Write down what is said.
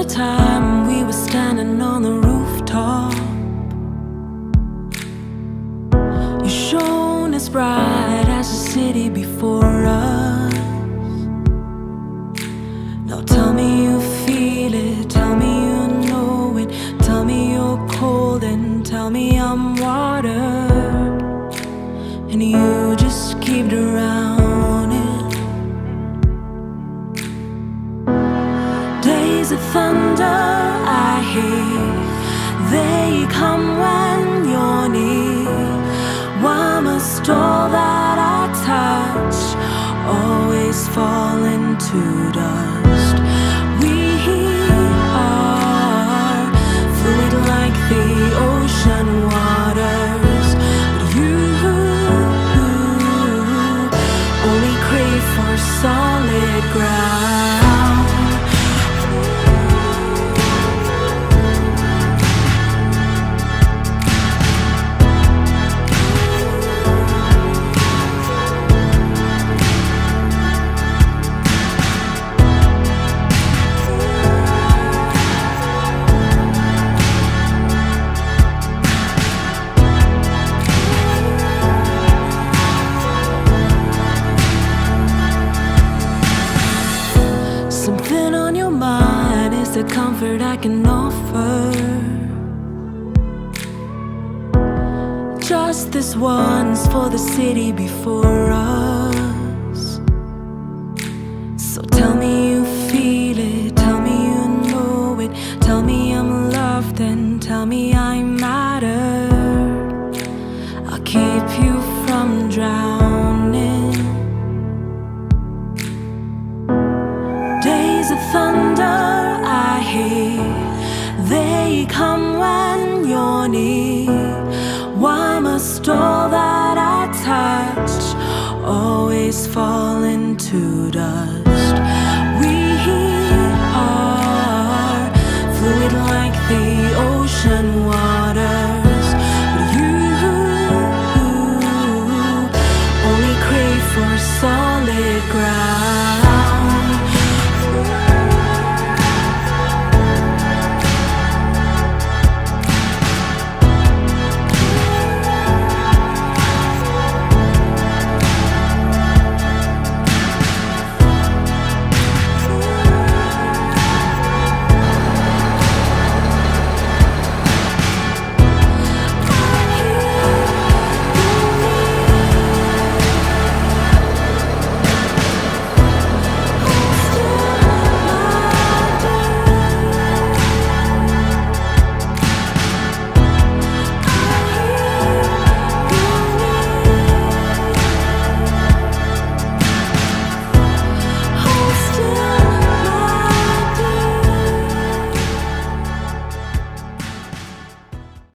Time we were standing on the rooftop, you shone as bright as the city before us. Now tell me you feel it, tell me you know it, tell me you're cold and tell me I'm water, and you just keep drowning. Days of thunder I hear, they come when you're near. Why must all that I touch always fall into dust? We are fluid like the ocean waters, but you only crave for solid ground. Something on your mind is the comfort I can offer. Just this once for the city before us. So tell me you feel it, tell me you know it, tell me I'm loved and tell me I matter. I'll keep you from drowning. Days of thunder I hear, they come when you're near. Why must all that I touch always fall into dust?